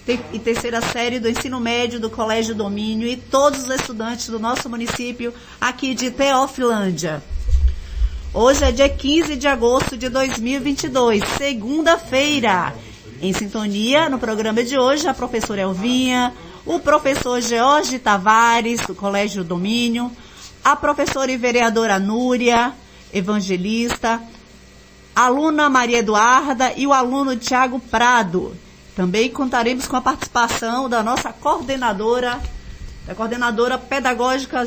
e terceira série do ensino médio do Colégio Domínio e todos os estudantes do nosso município aqui de Teofilândia. Hoje é dia 15 de agosto de 2022, segunda-feira. Em sintonia, no programa de hoje, a professora Elvinha, o professor George Tavares, do Colégio Domínio, a professora e vereadora Núria, evangelista, a aluna Maria Eduarda e o aluno Tiago Prado. Também contaremos com a participação da nossa coordenadora pedagógica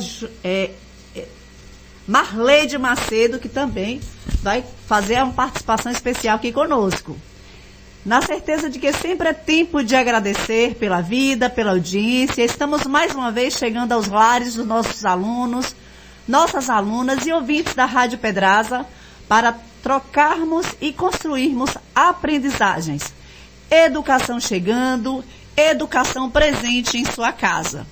Marleide Macedo, que também vai fazer uma participação especial aqui conosco. Na certeza de que sempre é tempo de agradecer pela vida, pela audiência, estamos mais uma vez chegando aos lares dos nossos alunos, nossas alunas e ouvintes da Rádio Pedraza para trocarmos e construirmos aprendizagens. Educação chegando, educação presente em sua casa.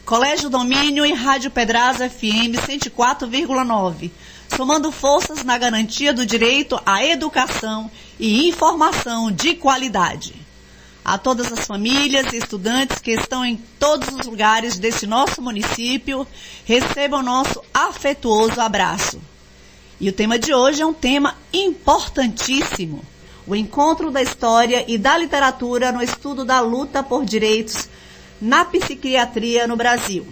Colégio Domínio e Rádio Pedraza FM 104,9, somando forças na garantia do direito à educação e informação de qualidade. A todas as famílias e estudantes que estão em todos os lugares deste nosso município, recebam nosso afetuoso abraço. E o tema de hoje é um tema importantíssimo: o encontro da história e da literatura no estudo da luta por direitos na psiquiatria no Brasil.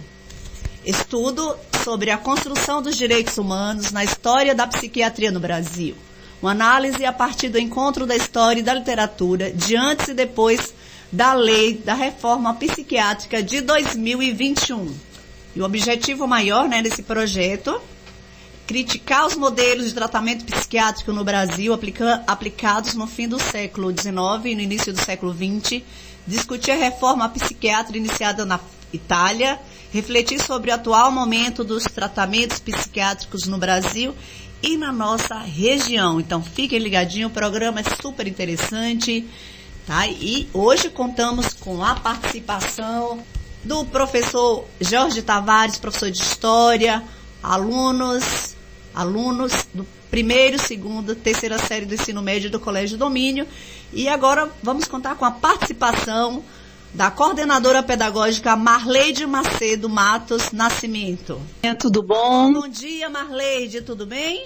Estudo sobre a construção dos direitos humanos na história da psiquiatria no Brasil. Uma análise a partir do encontro da história e da literatura de antes e depois da lei da reforma psiquiátrica de 2021. E o objetivo maior, desse projeto, criticar os modelos de tratamento psiquiátrico no Brasil aplicados no fim do século XIX e no início do século XX, discutir a reforma psiquiátrica iniciada na Itália, refletir sobre o atual momento dos tratamentos psiquiátricos no Brasil e na nossa região. Então fiquem ligadinhos, o programa é super interessante, tá? E hoje contamos com a participação do professor George Tavares, professor de História, alunos do primeiro, segundo, terceira série do ensino médio do Colégio Domínio. E agora vamos contar com a participação da coordenadora pedagógica Marleide Macedo Matos Nascimento. Tudo bom? Bom dia, Marleide, tudo bem?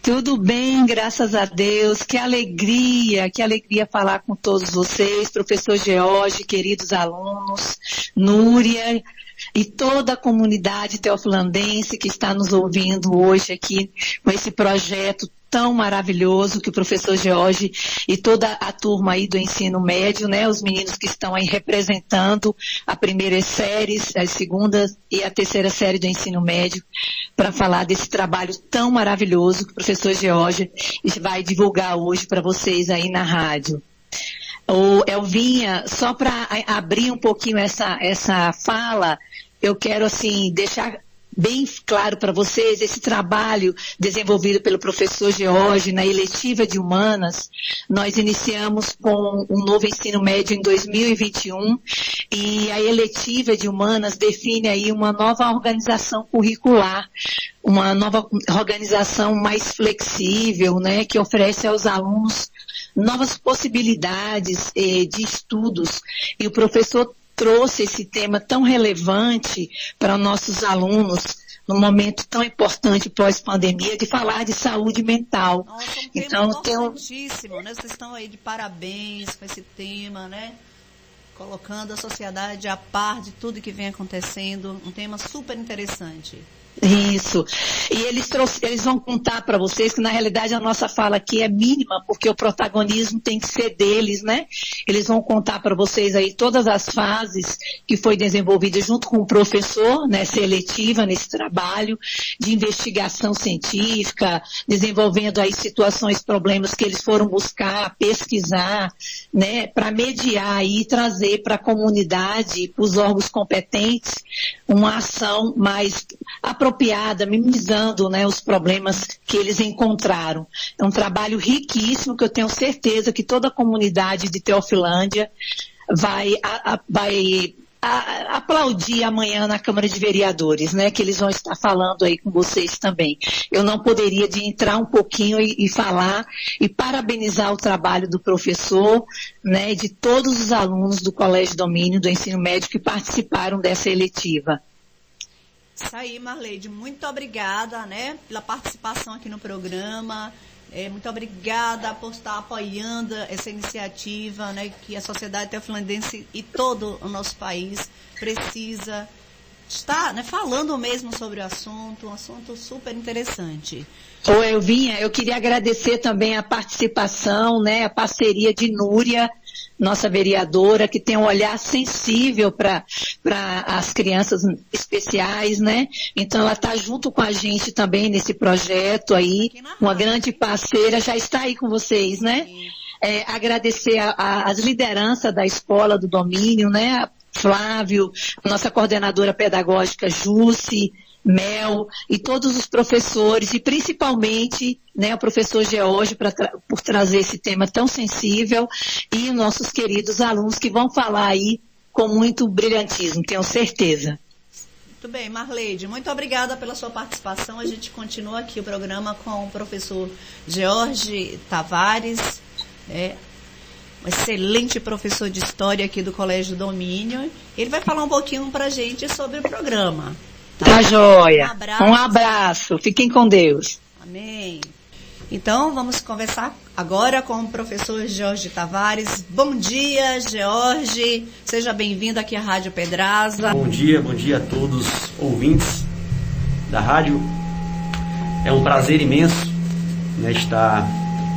Tudo bem, graças a Deus. Que alegria falar com todos vocês, professor George, queridos alunos, Núria e toda a comunidade teofilandense que está nos ouvindo hoje aqui com esse projeto tão maravilhoso que o professor George e toda a turma aí do ensino médio, os meninos que estão aí representando a primeira série, a segunda e a terceira série do ensino médio, para falar desse trabalho tão maravilhoso que o professor George vai divulgar hoje para vocês aí na rádio. Elvinha, só para abrir um pouquinho essa fala, eu quero deixar bem claro para vocês esse trabalho desenvolvido pelo professor George na eletiva de humanas. Nós iniciamos com um novo ensino médio em 2021 e a eletiva de humanas define aí uma nova organização curricular, uma nova organização mais flexível, que oferece aos alunos novas possibilidades de estudos. E o professor trouxe esse tema tão relevante para nossos alunos num momento tão importante pós-pandemia, de falar de saúde mental. Nossa, um tema importantíssimo, Vocês estão aí de parabéns com esse tema, Colocando a sociedade a par de tudo que vem acontecendo, um tema super interessante. Isso. E eles vão contar para vocês que, na realidade, a nossa fala aqui é mínima, porque o protagonismo tem que ser deles, Eles vão contar para vocês aí todas as fases que foi desenvolvida junto com o professor, nessa eletiva, nesse trabalho de investigação científica, desenvolvendo aí situações, problemas que eles foram buscar, pesquisar, para mediar e trazer para a comunidade, para os órgãos competentes, uma ação mais apropriada, minimizando os problemas que eles encontraram. É um trabalho riquíssimo que eu tenho certeza que toda a comunidade de Teofilândia vai aplaudir amanhã na Câmara de Vereadores, né, que eles vão estar falando aí com vocês também. Eu não poderia de entrar um pouquinho e falar e parabenizar o trabalho do professor, né, e de todos os alunos do Colégio Domínio do Ensino Médio que participaram dessa eletiva. Isso aí, Marleide, muito obrigada, né, pela participação aqui no programa. Muito obrigada por estar apoiando essa iniciativa, né, que a sociedade teofilandense e todo o nosso país precisa estar, né, falando mesmo sobre o assunto, um assunto super interessante. Ô, Elvinha, eu queria agradecer também a participação, né, a parceria de Núria, nossa vereadora, que tem um olhar sensível para as crianças especiais, né? Então ela está junto com a gente também nesse projeto aí, uma grande parceira, já está aí com vocês, né? Agradecer as lideranças da escola do domínio, né? Flávio, a nossa coordenadora pedagógica Jussi, Mel e todos os professores e principalmente, né, o professor George por trazer esse tema tão sensível e nossos queridos alunos que vão falar aí com muito brilhantismo, tenho certeza. Muito bem, Marleide, muito obrigada pela sua participação. A gente continua aqui o programa com o professor George Tavares, um excelente professor de História aqui do Colégio Domínio. Ele vai falar um pouquinho para a gente sobre o programa. Tá joia. Um abraço. Fiquem com Deus. Amém. Então, vamos conversar agora com o professor George Tavares. Bom dia, George. Seja bem-vindo aqui à Rádio Pedraza. Bom dia a todos os ouvintes da rádio. É um prazer imenso, né, estar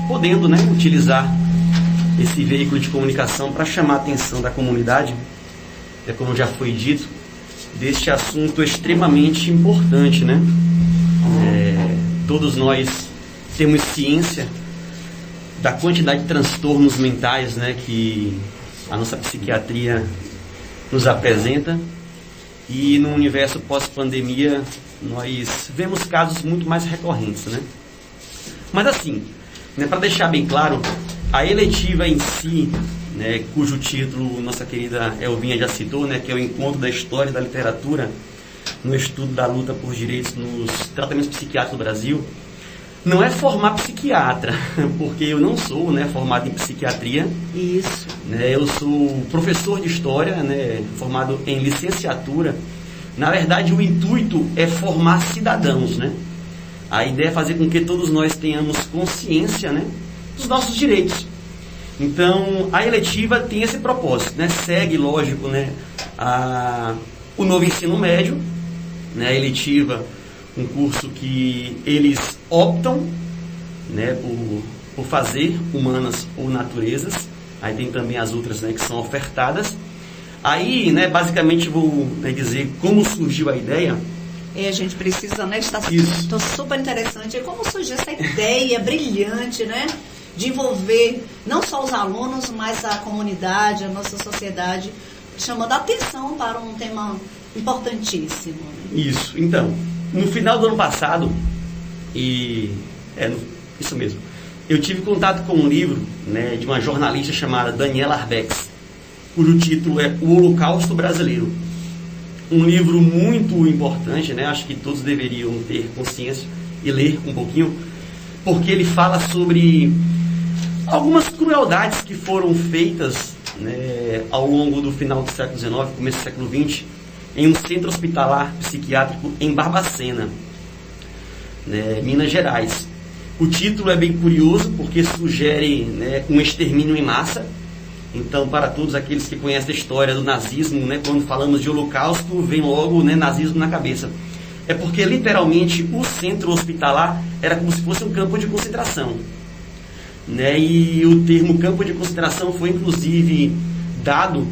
podendo, né, utilizar esse veículo de comunicação para chamar a atenção da comunidade, como já foi dito, deste assunto extremamente importante, né? Todos nós temos ciência da quantidade de transtornos mentais, né, que a nossa psiquiatria nos apresenta, e no universo pós-pandemia nós vemos casos muito mais recorrentes, né? Mas assim, né, para deixar bem claro, a eletiva em si, né, cujo título nossa querida Elvinha já citou, né, que é o Encontro da História e da Literatura no Estudo da Luta por Direitos nos Tratamentos Psiquiátricos do Brasil, não é formar psiquiatra, porque eu não sou, né, formado em psiquiatria. Isso. Né, eu sou professor de História, né, formado em licenciatura. Na verdade, o intuito é formar cidadãos, né? A ideia é fazer com que todos nós tenhamos consciência, né, dos nossos direitos. Então, a eletiva tem esse propósito, né? Segue, lógico, né, o novo ensino médio, né? A eletiva, um curso que eles optam, né, por fazer, humanas ou naturezas. Aí tem também as outras, né, que são ofertadas. Aí, né, basicamente vou, né, dizer como surgiu a ideia. A gente precisa, né, estou super interessante. Como surgiu essa ideia brilhante, né, de envolver não só os alunos, mas a comunidade, a nossa sociedade, chamando a atenção para um tema importantíssimo. Né? Isso. Então, no final do ano passado, isso mesmo, eu tive contato com um livro, né, de uma jornalista chamada Daniela Arbex, cujo título é O Holocausto Brasileiro. Um livro muito importante, né, acho que todos deveriam ter consciência e ler um pouquinho, porque ele fala sobre algumas crueldades que foram feitas, né, ao longo do final do século XIX, começo do século XX, em um centro hospitalar psiquiátrico em Barbacena, né, Minas Gerais. O título é bem curioso porque sugere, né, um extermínio em massa. Então, para todos aqueles que conhecem a história do nazismo, né, quando falamos de holocausto, vem logo, né, nazismo na cabeça. É porque, literalmente, o centro hospitalar era como se fosse um campo de concentração. Né, e o termo campo de concentração foi, inclusive, dado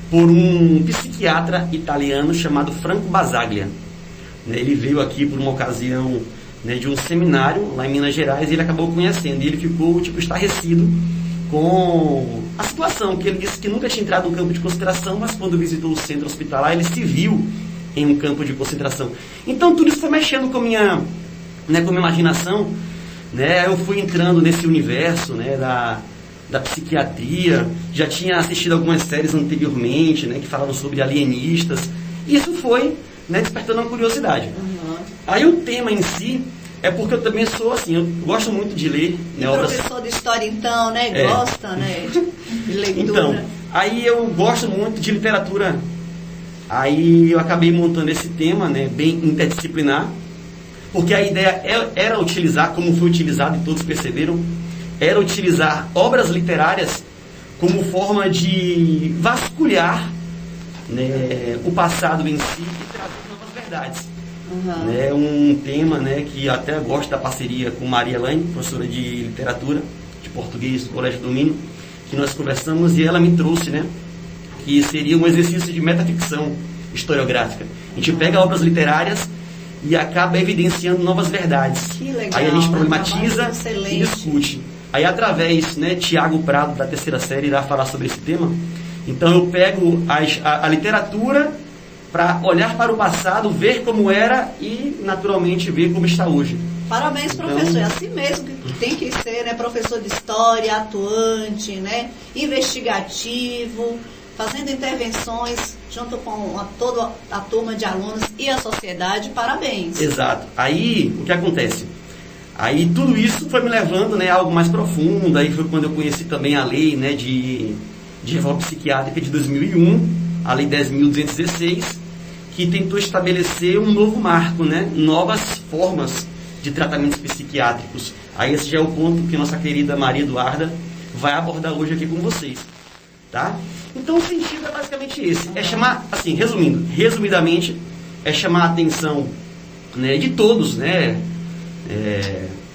por um psiquiatra italiano chamado Franco Basaglia. Né, ele veio aqui por uma ocasião, né, de um seminário lá em Minas Gerais, e ele acabou conhecendo, e ele ficou estarrecido com a situação, que ele disse que nunca tinha entrado no campo de concentração, mas quando visitou o centro hospitalar, ele se viu em um campo de concentração. Então tudo isso foi mexendo com a minha imaginação, né? Eu fui entrando nesse universo, né, da psiquiatria, já tinha assistido algumas séries anteriormente, né, que falavam sobre alienistas. E isso foi, né, despertando uma curiosidade. Uhum. Aí o tema em si é porque eu também sou assim, eu gosto muito de ler, né, obras... Professor de história então, né, gosta, né, de leitura. Então, aí eu gosto muito de literatura. Aí eu acabei montando esse tema, né, bem interdisciplinar, porque a ideia era utilizar, como foi utilizado e todos perceberam, era utilizar obras literárias como forma de vasculhar, né, o passado em si e trazer novas verdades. Uhum. Né, um tema, né, que até gosto da parceria com Maria Elaine, professora de literatura, de português do Colégio Domínio, que nós conversamos e ela me trouxe, né, que seria um exercício de metaficção historiográfica. A gente pega obras literárias e acaba evidenciando novas verdades. Que legal, aí a gente problematiza excelente. e discute. Aí através, né, Tiago Prado, da terceira série, irá falar sobre esse tema. Então eu pego a literatura para olhar para o passado, ver como era e naturalmente ver como está hoje. Parabéns, professor. É assim mesmo que tem que ser, né? Professor de história, atuante, né? Investigativo, fazendo intervenções junto com toda a turma de alunos e a sociedade. Parabéns. Exato. Aí, o que acontece? Aí tudo isso foi me levando, né, a algo mais profundo. Aí foi quando eu conheci também a lei, né, de reforma psiquiátrica de 2001, a lei 10.216, que tentou estabelecer um novo marco, né, novas formas de tratamentos psiquiátricos. Aí esse já é o ponto que nossa querida Maria Eduarda vai abordar hoje aqui com vocês. Tá? Então o sentido é basicamente esse. É chamar, assim, resumidamente, é chamar a atenção, né, de todos, né,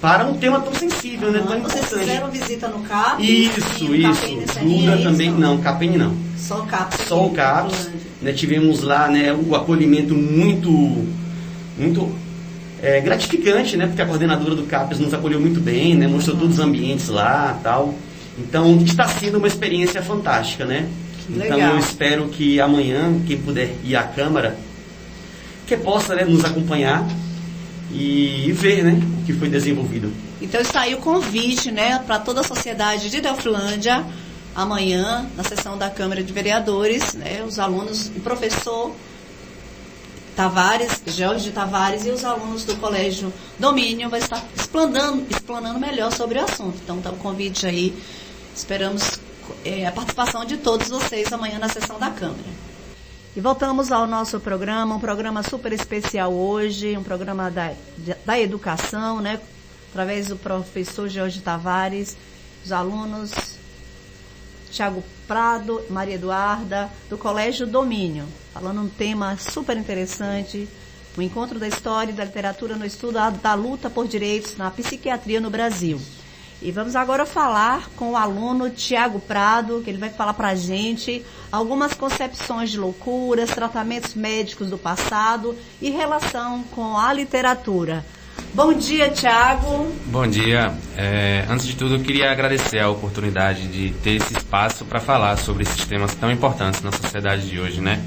para um tema tão sensível, né, tão importante. Vocês fizeram visita no CAP? Isso. Duda também, não, CAPEN não. Só o CAPS. Só o CAPS. Né, tivemos lá, né, o acolhimento muito gratificante, né, porque a coordenadora do CAPS nos acolheu muito bem, né, mostrou todos os ambientes lá, tal. Então, está sendo uma experiência fantástica, né? Então, eu espero que amanhã, quem puder ir à Câmara, que possa, né, nos acompanhar e ver, né, o que foi desenvolvido. Então, está aí o convite, né, para toda a sociedade de Teofilândia, amanhã, na sessão da Câmara de Vereadores, né, os alunos e professor Tavares, Jorge Tavares, e os alunos do Colégio Domínio vai estar explanando melhor sobre o assunto. Então, está o convite aí. Esperamos a participação de todos vocês amanhã na sessão da Câmara. E voltamos ao nosso programa, um programa super especial hoje, um programa da educação, né? Através do professor Jorge Tavares, os alunos Tiago Prado, Maria Eduarda, do Colégio Domínio, falando um tema super interessante, o encontro da história e da literatura no estudo da luta por direitos na psiquiatria no Brasil. E vamos agora falar com o aluno Tiago Prado, que ele vai falar para a gente algumas concepções de loucuras, tratamentos médicos do passado e relação com a literatura. Bom dia, Tiago. Bom dia. Antes de tudo, eu queria agradecer a oportunidade de ter esse espaço para falar sobre esses temas tão importantes na sociedade de hoje, né?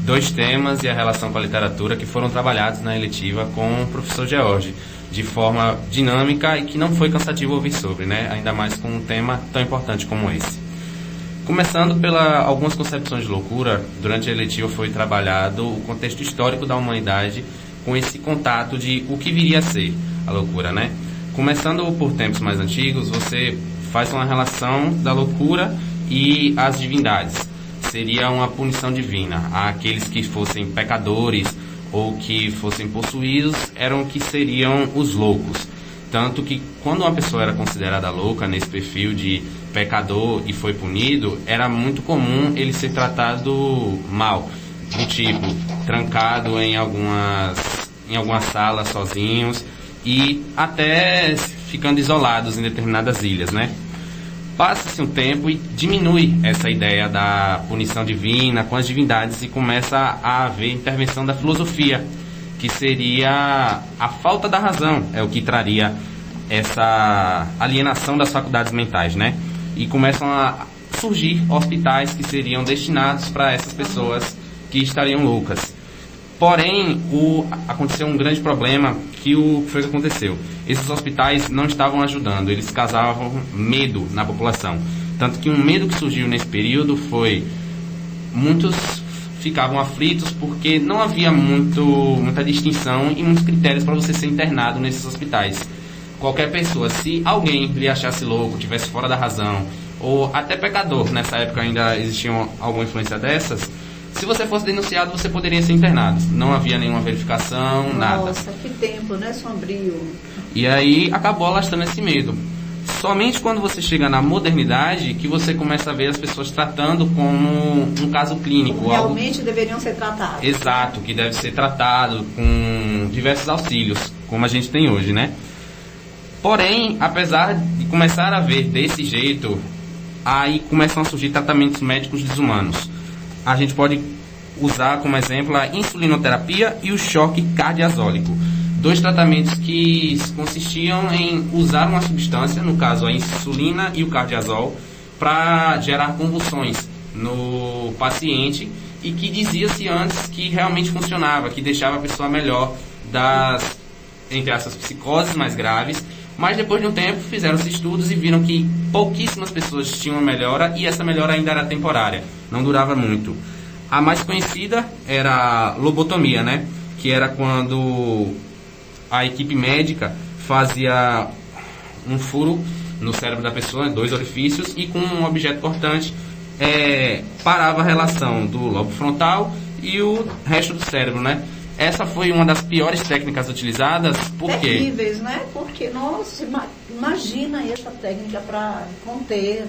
Dois temas e a relação com a literatura que foram trabalhados na eletiva com o professor George, de forma dinâmica e que não foi cansativo ouvir sobre, né? Ainda mais com um tema tão importante como esse. Começando pela algumas concepções de loucura, durante a eletiva foi trabalhado o contexto histórico da humanidade com esse contato de o que viria a ser a loucura, né? Começando por tempos mais antigos, você faz uma relação da loucura e as divindades. Seria uma punição divina. Aqueles que fossem pecadores ou que fossem possuídos eram que seriam os loucos. Tanto que quando uma pessoa era considerada louca nesse perfil de pecador e foi punido, era muito comum ele ser tratado mal, do tipo trancado em algumas salas sozinhos e até ficando isolados em determinadas ilhas, né? Passa-se um tempo e diminui essa ideia da punição divina com as divindades e começa a haver intervenção da filosofia, que seria a falta da razão, é o que traria essa alienação das faculdades mentais, né? E começam a surgir hospitais que seriam destinados para essas pessoas que estariam loucas. Porém, aconteceu um grande problema, que foi o que aconteceu. Esses hospitais não estavam ajudando, eles causavam medo na população. Tanto que um medo que surgiu nesse período foi, muitos ficavam aflitos porque não havia muita distinção e muitos critérios para você ser internado nesses hospitais. Qualquer pessoa, se alguém lhe achasse louco, estivesse fora da razão, ou até pecador, nessa época ainda existia alguma influência dessas, se você fosse denunciado, você poderia ser internado. Não havia nenhuma verificação, nada. Nossa, que tempo, né, sombrio. E aí acabou alastrando esse medo. Somente quando você chega na modernidade que você começa a ver as pessoas tratando como um caso clínico. Como realmente deveriam ser tratados. Exato, que deve ser tratado com diversos auxílios, como a gente tem hoje, né? Porém, apesar de começar a ver desse jeito, aí começam a surgir tratamentos médicos desumanos. A gente pode usar como exemplo a insulinoterapia e o choque cardiazólico. 2 tratamentos que consistiam em usar uma substância, no caso a insulina e o cardiazol, para gerar convulsões no paciente e que dizia-se antes que realmente funcionava, que deixava a pessoa melhor das, entre essas psicoses mais graves. Mas depois de um tempo fizeram-se estudos e viram que pouquíssimas pessoas tinham melhora e essa melhora ainda era temporária, não durava muito. A mais conhecida era a lobotomia, né? Que era quando a equipe médica fazia um furo no cérebro da pessoa, 2 orifícios, e com um objeto cortante parava a relação do lobo frontal e o resto do cérebro, né? Essa foi uma das piores técnicas utilizadas, porque... Terríveis, né? Porque, nossa, imagina essa técnica para conter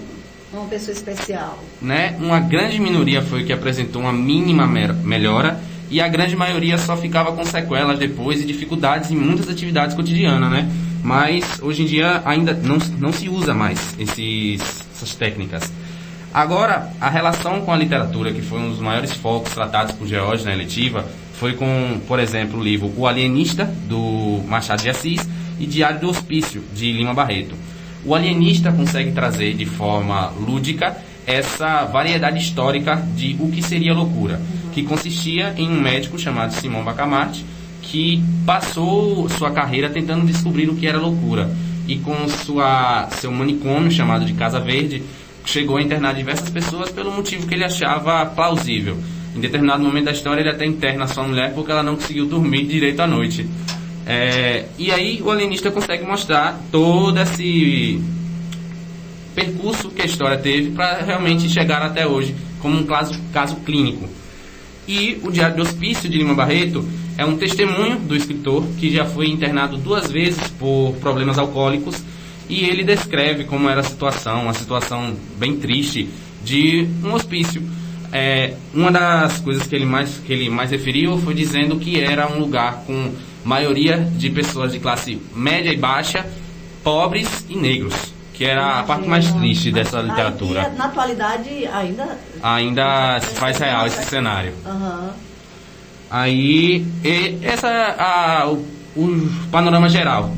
uma pessoa especial. Né? Uma grande minoria foi que apresentou uma mínima melhora, e a grande maioria só ficava com sequelas depois e dificuldades em muitas atividades cotidianas, né? Mas hoje em dia ainda não se usa mais essas técnicas. Agora, a relação com a literatura, que foi um dos maiores focos tratados por George na eletiva, foi com, por exemplo, o livro O Alienista, do Machado de Assis, e Diário do Hospício, de Lima Barreto. O Alienista consegue trazer de forma lúdica essa variedade histórica de o que seria loucura, que consistia em um médico chamado Simão Bacamarte, que passou sua carreira tentando descobrir o que era loucura, e com seu manicômio chamado de Casa Verde, chegou a internar diversas pessoas pelo motivo que ele achava plausível. Em determinado momento da história, ele até interna sua mulher porque ela não conseguiu dormir direito à noite. E aí o alienista consegue mostrar todo esse percurso que a história teve para realmente chegar até hoje como um caso clínico. E o Diário do Hospício, de Lima Barreto, é um testemunho do escritor que já foi internado 2 vezes por problemas alcoólicos, e ele descreve como era uma situação bem triste de um hospício. Uma das coisas que ele mais referiu foi dizendo que era um lugar com maioria de pessoas de classe média e baixa, pobres e negros, que era a parte mais triste dessa literatura. Na atualidade ainda se faz real esse cenário. Uhum. Aí, o panorama geral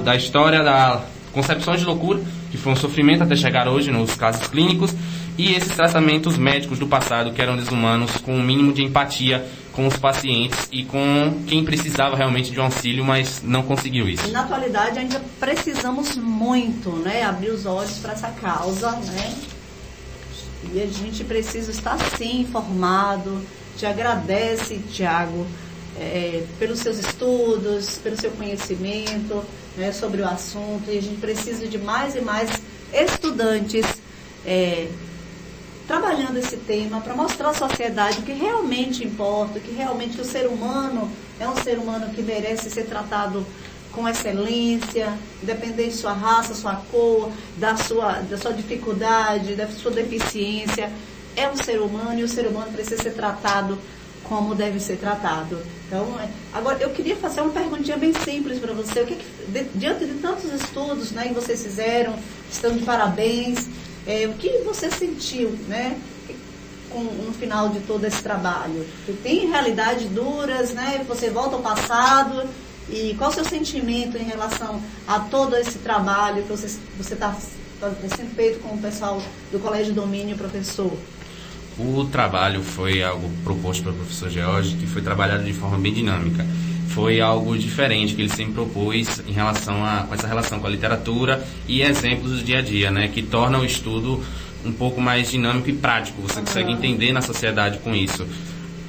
da história da concepções de loucura, que foi um sofrimento até chegar hoje nos casos clínicos, e esses tratamentos médicos do passado que eram desumanos, com um mínimo de empatia com os pacientes e com quem precisava realmente de um auxílio, mas não conseguiu isso. E na atualidade ainda precisamos muito, né, abrir os olhos para essa causa, né? E a gente precisa estar sim informado. Te agradece, Tiago, pelos seus estudos, pelo seu conhecimento, né, sobre o assunto, e a gente precisa de mais e mais estudantes trabalhando esse tema para mostrar à sociedade o que realmente importa, que realmente o ser humano é um ser humano que merece ser tratado com excelência, independente de sua raça, sua cor, da sua dificuldade, da sua deficiência. É um ser humano e o ser humano precisa ser tratado como deve ser tratado. Então, agora eu queria fazer uma perguntinha bem simples para você. Diante de tantos estudos, né, que vocês fizeram, estão de parabéns, o que você sentiu, né, no final de todo esse trabalho? Tem realidades duras, né? Você volta ao passado, e qual o seu sentimento em relação a todo esse trabalho que você está sendo feito com o pessoal do Colégio Domínio, professor? O trabalho foi algo proposto pelo professor George, que foi trabalhado de forma bem dinâmica. Foi algo diferente que ele sempre propôs em relação a essa relação com a literatura e exemplos do dia a dia, né, que torna o estudo um pouco mais dinâmico e prático. Você consegue entender na sociedade com isso.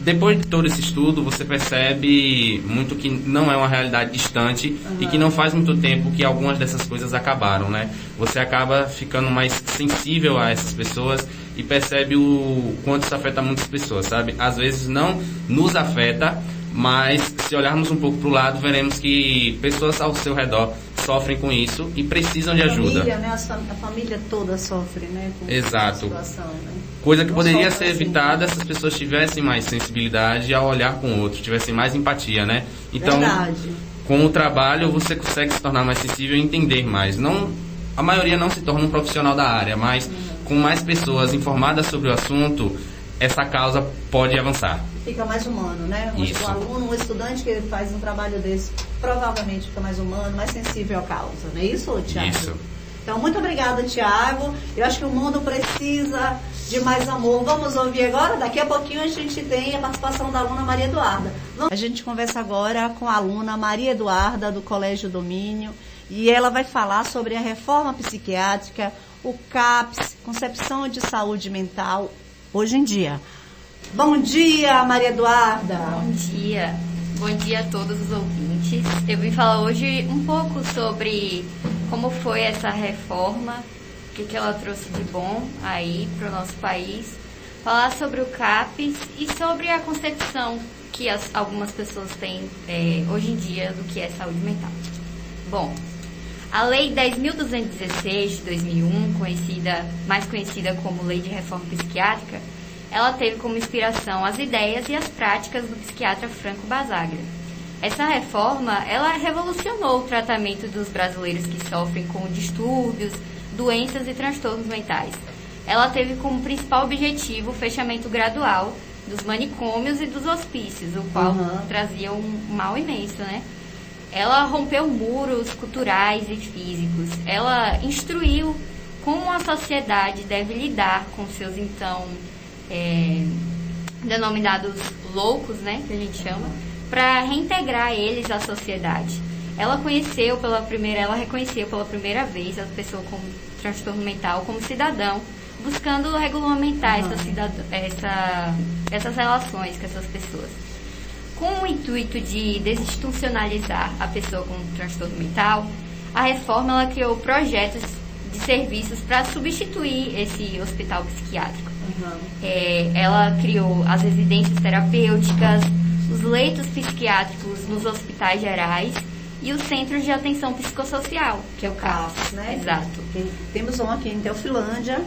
Depois de todo esse estudo, você percebe muito que não é uma realidade distante e que não faz muito tempo que algumas dessas coisas acabaram, né? Você acaba ficando mais sensível a essas pessoas e percebe o quanto isso afeta muitas pessoas, sabe? Às vezes não nos afeta, mas se olharmos um pouco para o lado, veremos que pessoas ao seu redor sofrem com isso e precisam de ajuda. Família, né? A família toda sofre, né? Com Exato. essa situação, né? Coisa que Não poderia sofre ser assim. evitada se as pessoas tivessem mais sensibilidade ao olhar com o outro, tivessem mais empatia, né? Então, Verdade. com o trabalho, você consegue se tornar mais sensível e entender mais. Não, a maioria não se torna um profissional da área, mas com mais pessoas informadas sobre o assunto, essa causa pode avançar. Fica mais humano, né? Isso. O aluno, o estudante que faz um trabalho desse, provavelmente fica mais humano, mais sensível à causa, não é isso, Tiago? Isso. Então, muito obrigada, Tiago. Eu acho que o mundo precisa de mais amor. Vamos ouvir agora? Daqui a pouquinho a gente tem a participação da aluna Maria Eduarda. A gente conversa agora com a aluna Maria Eduarda, do Colégio Domínio, e ela vai falar sobre a reforma psiquiátrica, o CAPS, Concepção de Saúde Mental, hoje em dia. Bom dia, Maria Eduarda. Bom dia. Bom dia a todos os ouvintes. Eu vim falar hoje um pouco sobre como foi essa reforma, o que ela trouxe de bom aí para o nosso país, falar sobre o CAPS e sobre a concepção que algumas pessoas têm hoje em dia do que é saúde mental. Bom, a Lei 10.216 de 2001, mais conhecida como Lei de Reforma Psiquiátrica, ela teve como inspiração as ideias e as práticas do psiquiatra Franco Basaglia. Essa reforma, ela revolucionou o tratamento dos brasileiros que sofrem com distúrbios, doenças e transtornos mentais. Ela teve como principal objetivo o fechamento gradual dos manicômios e dos hospícios, o qual trazia um mal imenso, né? Ela rompeu muros culturais e físicos. Ela instruiu como a sociedade deve lidar com seus, então, denominados loucos, né, que a gente chama, para reintegrar eles à sociedade. Ela reconheceu pela primeira vez a pessoa com transtorno mental como cidadão, buscando regulamentar essas relações com essas pessoas. Com o intuito de desinstitucionalizar a pessoa com transtorno mental, a reforma ela criou projetos de serviços para substituir esse hospital psiquiátrico. Ela criou as residências terapêuticas, os leitos psiquiátricos nos hospitais gerais e os centros de atenção psicossocial, que é o CAPS, né? Exato. Temos um aqui em Teofilândia,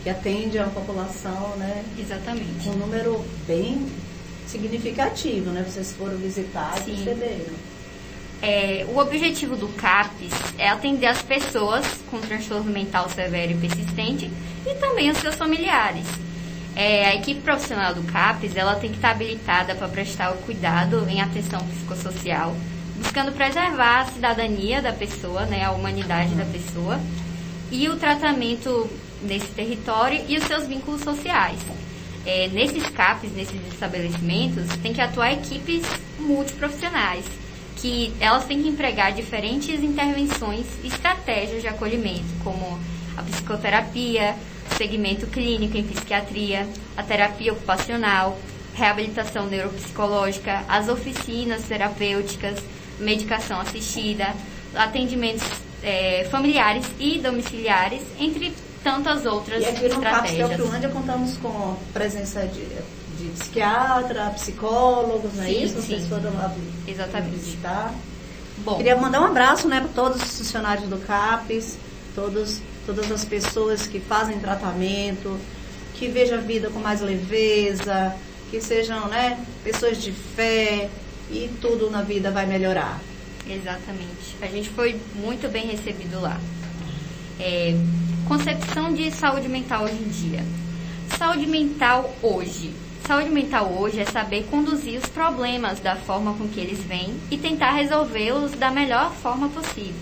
que atende a população, né? Exatamente. Com um número bem significativo, né? Vocês foram visitar e perceberam. O objetivo do CAPS é atender as pessoas com transtorno mental severo e persistente e também os seus familiares. A equipe profissional do CAPS ela tem que estar habilitada para prestar o cuidado em atenção psicossocial, buscando preservar a cidadania da pessoa, né, a humanidade da pessoa e o tratamento nesse território e os seus vínculos sociais. Nesses CAPs, nesses estabelecimentos, tem que atuar equipes multiprofissionais, que elas têm que empregar diferentes intervenções e estratégias de acolhimento, como a psicoterapia, o segmento clínico em psiquiatria, a terapia ocupacional, reabilitação neuropsicológica, as oficinas terapêuticas, medicação assistida, atendimentos familiares e domiciliares, entre tantas outras e aqui no CAPS estratégias. Teofilândia contamos com a presença de psiquiatra, psicólogos, não é isso? Sim. Vocês foram lá Exatamente. visitar. Bom, Queria mandar um abraço, né, para todos os funcionários do CAPS, todas as pessoas que fazem tratamento, que vejam a vida com mais leveza, que sejam, né, pessoas de fé, e tudo na vida vai melhorar. exatamente. A gente foi muito bem recebido lá. Concepção de saúde mental hoje em dia. Saúde mental hoje. Saúde mental hoje é saber conduzir os problemas da forma com que eles vêm e tentar resolvê-los da melhor forma possível.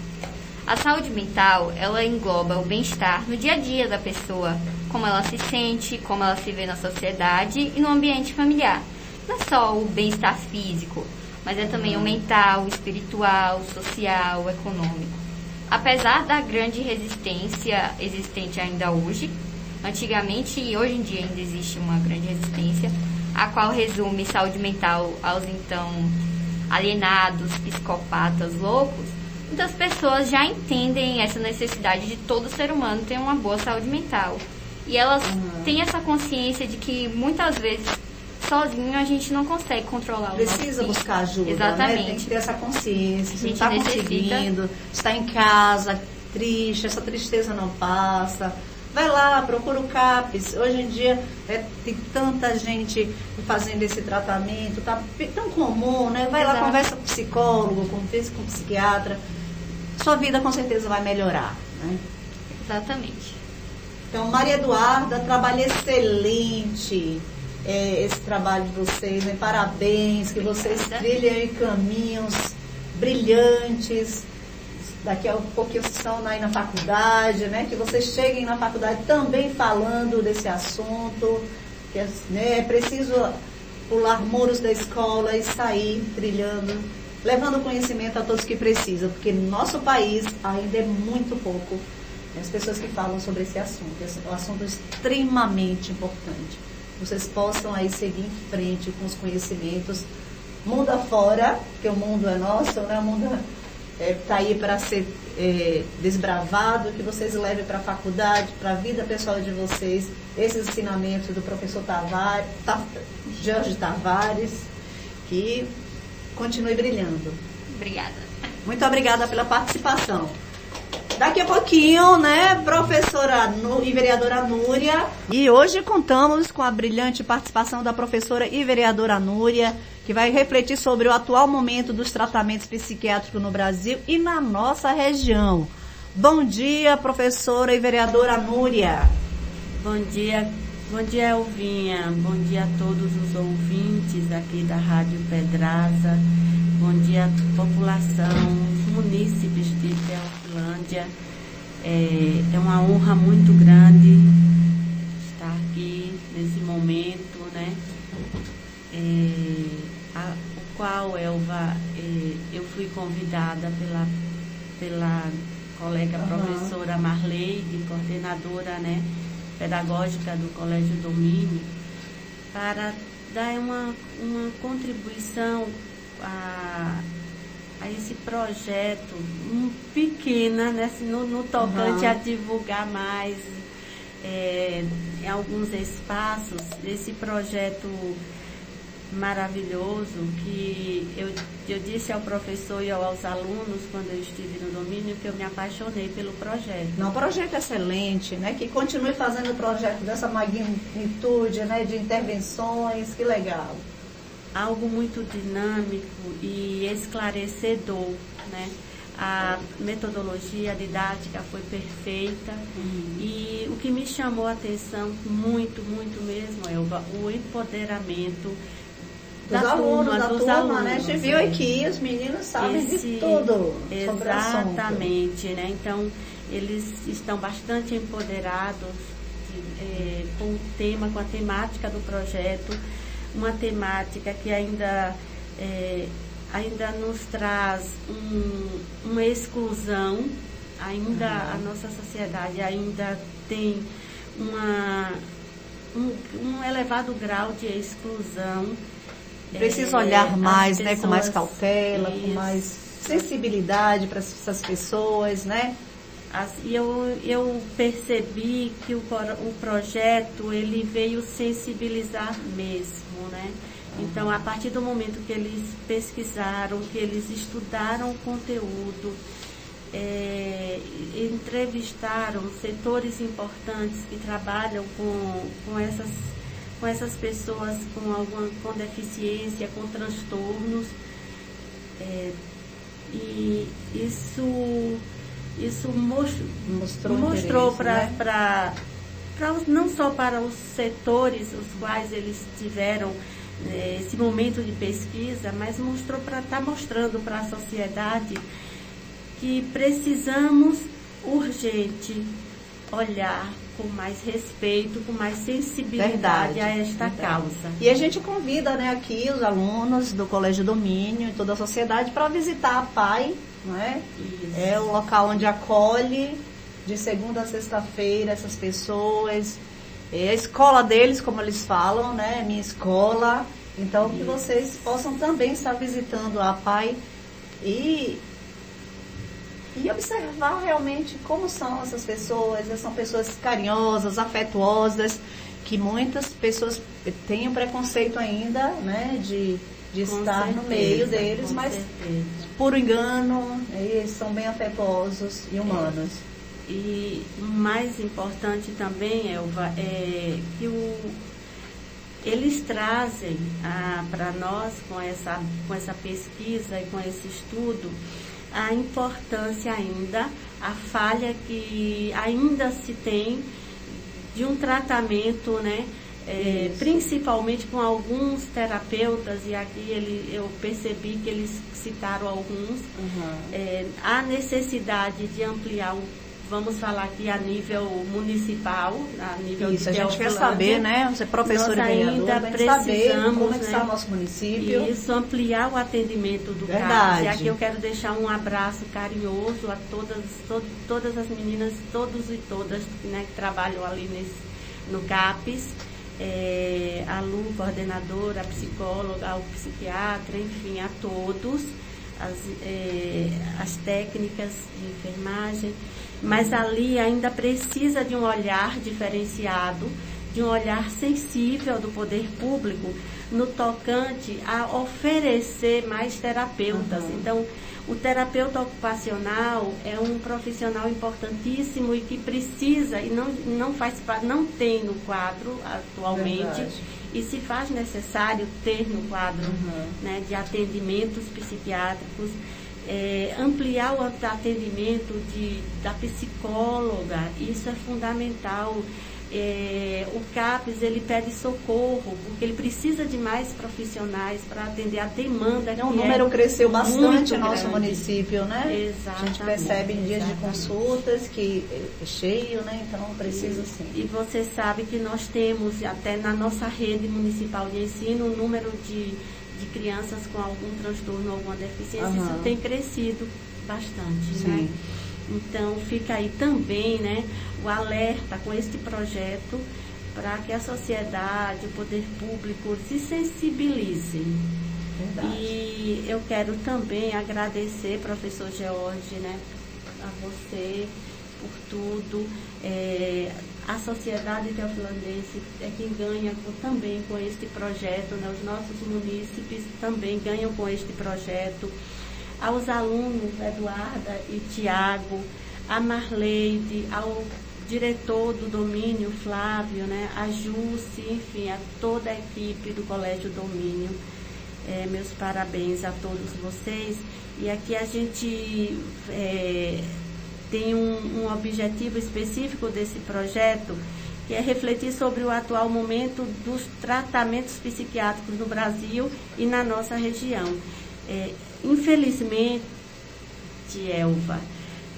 A saúde mental, ela engloba o bem-estar no dia a dia da pessoa, como ela se sente, como ela se vê na sociedade e no ambiente familiar. Não é só o bem-estar físico, mas é também o mental, o espiritual, o social, o econômico. Apesar da grande resistência existente ainda hoje, antigamente e hoje em dia ainda existe uma grande resistência, a qual resume saúde mental aos então alienados, psicopatas, loucos, muitas pessoas já entendem essa necessidade de todo ser humano ter uma boa saúde mental. E elas têm essa consciência de que muitas vezes sozinho a gente não consegue controlar o Precisa nosso buscar ajuda, Exatamente. Né? Tem que ter essa consciência, se não A gente está necessita. conseguindo, está em casa, triste, essa tristeza não passa. Vai lá, procura o CAPES. Hoje em dia tem tanta gente fazendo esse tratamento, tá tão comum, né? Vai lá, conversa com o psicólogo, conversa com o psiquiatra. Sua vida com certeza vai melhorar, né? Exatamente. Então, Maria Eduarda, trabalho excelente. Esse trabalho de vocês, né? Parabéns, que vocês trilhem caminhos brilhantes. Daqui a um pouquinho vocês estão aí na faculdade, né? Que vocês cheguem na faculdade também falando desse assunto, que é preciso pular muros da escola e sair trilhando, levando conhecimento a todos que precisam, porque no nosso país ainda é muito pouco as pessoas que falam sobre esse assunto. Esse é um assunto extremamente importante. Vocês possam aí seguir em frente com os conhecimentos, mundo afora, porque o mundo é nosso, né? O mundo está aí para ser desbravado, que vocês levem para a faculdade, para a vida pessoal de vocês, esses ensinamentos do professor Jorge Tavares, que continue brilhando. Obrigada. Muito obrigada pela participação. Daqui a pouquinho, né, professora e vereadora Núria. E hoje contamos com a brilhante participação da professora e vereadora Núria, que vai refletir sobre o atual momento dos tratamentos psiquiátricos no Brasil e na nossa região. Bom dia, professora e vereadora Núria. Bom dia, Elvinha. Bom dia a todos os ouvintes aqui da Rádio Pedraza. Bom dia à população, os munícipes de Teofilândia. É uma honra muito grande estar aqui nesse momento, né? O qual, Elva, eu fui convidada pela colega professora Marleide, coordenadora, né, pedagógica do Colégio Domínio, para dar uma contribuição a esse projeto pequena, né, no tocante a divulgar mais em alguns espaços esse projeto maravilhoso que eu disse ao professor e aos alunos quando eu estive no domínio que eu me apaixonei pelo projeto. Um projeto excelente, né? Que continue fazendo o projeto dessa magnitude, né? De intervenções, que legal. Algo muito dinâmico e esclarecedor, né? A metodologia didática foi perfeita e o que me chamou a atenção muito, muito mesmo é o empoderamento da turma, né? A gente viu aqui, os meninos sabem de tudo sobre o assunto. Exatamente, né? Então, eles estão bastante empoderados com o tema, com a temática do projeto, uma temática que ainda nos traz uma exclusão, ainda a nossa sociedade ainda tem um elevado grau de exclusão. Precisa olhar mais, né, com mais cautela, com mais sensibilidade para essas pessoas, né? E eu percebi que o projeto ele veio sensibilizar mesmo, né? Então, a partir do momento que eles pesquisaram, que eles estudaram o conteúdo, entrevistaram setores importantes que trabalham com essas pessoas com deficiência, com transtornos, e isso mostrou para não só para os setores os quais eles tiveram esse momento de pesquisa, mas está mostrando para a sociedade que precisamos urgente olhar com mais respeito, com mais sensibilidade a esta causa. E a gente convida, né, aqui os alunos do Colégio Domínio e toda a sociedade para visitar a PAI, não é? Isso. É o local onde acolhe de segunda a sexta-feira essas pessoas. É a escola deles, como eles falam, né? Minha escola. Então, que vocês possam também estar visitando a PAI e observar realmente como são essas pessoas. São pessoas carinhosas, afetuosas, que muitas pessoas têm um preconceito ainda, né? De estar no meio deles, mas por engano, eles são bem afetuosos e humanos. E o mais importante também, Elva, é que eles trazem para nós, com essa pesquisa e com esse estudo, a importância ainda, a falha que ainda se tem de um tratamento, né? Principalmente com alguns terapeutas, e aqui eu percebi que eles citaram alguns, a necessidade de ampliar vamos falar aqui a nível municipal, a nível isso, de a gente quer saber, né? Você é professor e vereador, ainda precisamos, como é que está o nosso município. Isso, ampliar o atendimento do CAPS. E aqui eu quero deixar um abraço carinhoso a todas as meninas, todos e todas, né, que trabalham ali no CAPS. A Lu, coordenadora, a psicóloga, o psiquiatra, enfim, a todos, as técnicas de enfermagem. Mas ali ainda precisa de um olhar diferenciado, de um olhar sensível do poder público no tocante a oferecer mais terapeutas. Então, o terapeuta ocupacional é um profissional importantíssimo e que precisa, e não tem no quadro atualmente. Verdade. E se faz necessário ter no quadro, né, de atendimentos psiquiátricos, ampliar o atendimento da psicóloga, isso é fundamental. O CAPS, ele pede socorro, porque ele precisa de mais profissionais para atender a demanda. O número cresceu bastante no nosso grande. Município, né? Exatamente. A gente percebe em dias de consultas que é cheio, né? Então precisa sim. E você sabe que nós temos, até na nossa rede municipal de ensino, o número de crianças com algum transtorno, alguma deficiência, isso tem crescido bastante, sim. Né? Então, fica aí também, né, o alerta com este projeto para que a sociedade, o poder público se sensibilizem. Verdade. E eu quero também agradecer, professor George, né, a você por tudo. A sociedade teofilandense é quem ganha também com este projeto, né, os nossos munícipes também ganham com este projeto. Aos alunos, Eduarda e Tiago, a Marleide, ao diretor do Domínio, Flávio, né, a Jusce, enfim, a toda a equipe do Colégio Domínio. Meus parabéns a todos vocês. E aqui a gente tem um objetivo específico desse projeto, que é refletir sobre o atual momento dos tratamentos psiquiátricos no Brasil e na nossa região. Infelizmente, Elva,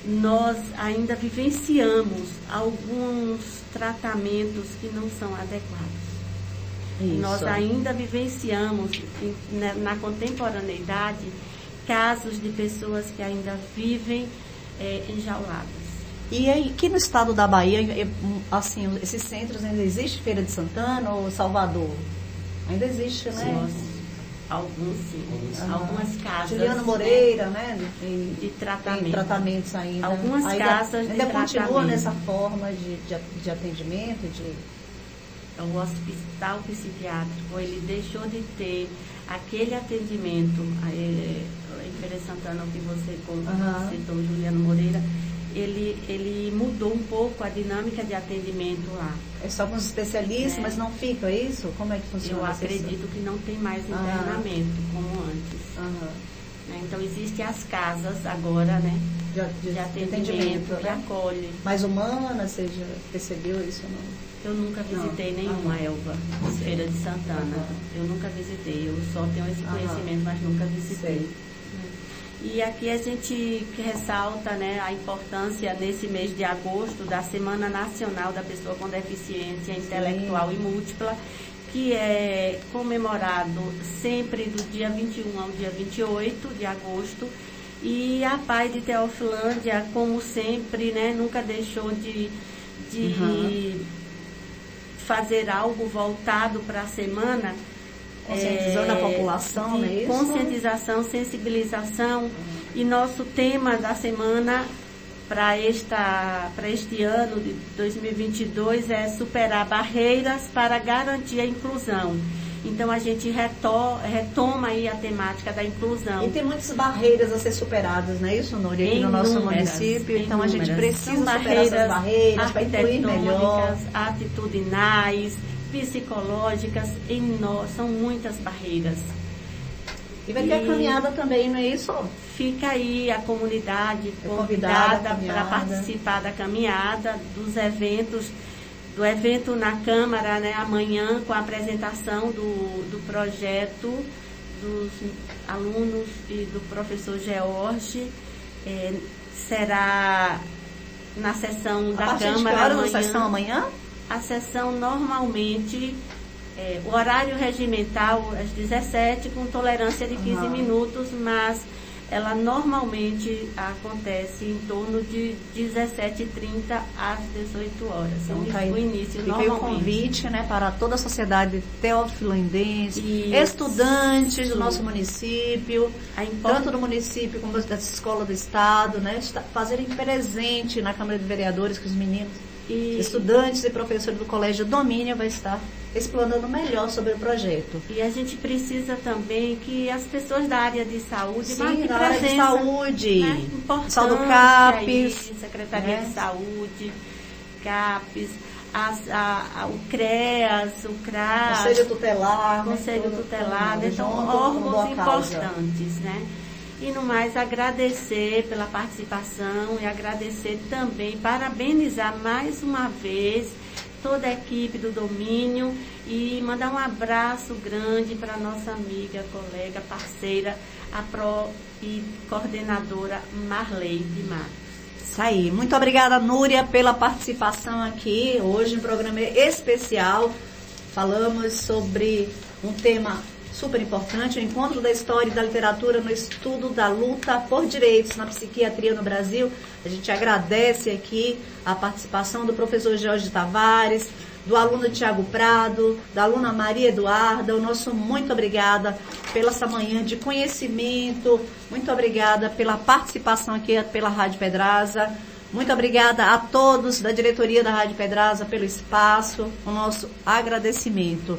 nós ainda vivenciamos alguns tratamentos que não são adequados. Isso. Nós ainda vivenciamos, na contemporaneidade, casos de pessoas que ainda vivem enjauladas. E aqui no estado da Bahia, assim, esses centros ainda existe, Feira de Santana ou Salvador? Ainda existe, né? Sim. Alguns sim, algumas casas. Juliano Moreira, né? De tratamento. Tem tratamentos ainda. Algumas casas ainda de continua tratamento. Nessa forma de atendimento? O hospital psiquiátrico, ele deixou de ter aquele atendimento, em Feira de Santana, que você citou, Juliano Moreira, ele mudou um pouco a dinâmica de atendimento lá. É só com os especialistas, mas não fica, é isso? Como é que funciona? Eu acredito que não tem mais internamento como antes. Então, existem as casas agora, né? De atendimento, que acolhe. Mais humana, você já percebeu isso ou não? Eu nunca visitei nenhuma, Elva, Feira de Santana. Eu nunca visitei, eu só tenho esse conhecimento, mas nunca visitei. E aqui a gente ressalta, né, a importância nesse mês de agosto da Semana Nacional da Pessoa com Deficiência Intelectual e Múltipla, que é comemorado sempre do dia 21 ao dia 28 de agosto. E a PAI de Teofilândia, como sempre, né, nunca deixou de fazer algo voltado para a semana. Conscientizando a população, não é isso? Conscientização, sensibilização. E nosso tema da semana para este ano de 2022 é superar barreiras para garantir a inclusão. Então a gente retoma aí a temática da inclusão. E tem muitas barreiras a ser superadas, não é isso, Núria, aqui no nosso município? Então a gente precisa superar essas barreiras para incluir melhor. Atitudinais, psicológicas, são muitas barreiras. E vai ter a caminhada também, não é isso? Fica aí a comunidade convidada para participar da caminhada, dos eventos, do evento na Câmara, né, amanhã, com a apresentação do projeto dos alunos e do professor George. Será na sessão da Câmara amanhã. A sessão amanhã? A sessão normalmente, o horário regimental às 17, com tolerância de 15 minutos, mas ela normalmente acontece em torno de 17h30 às 18 horas. Então, o início fica normalmente. Aí o convite, né, para toda a sociedade teofilandense, estudantes do nosso município, tanto do município como da escola do estado, né, fazerem presente na Câmara de Vereadores que os meninos, estudantes e professores do Colégio Domínio vai estar explanando melhor sobre o projeto. E a gente precisa também que as pessoas da área de saúde marquem presença, de saúde, né, pessoal do CAPES, Secretaria de Saúde, CAPES, o CREAS, o CRAS, Conselho Tutelar, então órgãos importantes, né? E no mais, agradecer pela participação e agradecer também, parabenizar mais uma vez toda a equipe do Domínio e mandar um abraço grande para nossa amiga, colega, parceira, e coordenadora Marley de Matos. Isso aí. Muito obrigada, Núria, pela participação aqui hoje no programa especial. Falamos sobre um tema super importante, o encontro da história e da literatura no estudo da luta por direitos na psiquiatria no Brasil. A gente agradece aqui a participação do professor Jorge Tavares, do aluno Tiago Prado, da aluna Maria Eduarda. O nosso muito obrigada pela essa manhã de conhecimento, muito obrigada pela participação aqui pela Rádio Pedraza. Muito obrigada a todos da diretoria da Rádio Pedraza pelo espaço, o nosso agradecimento.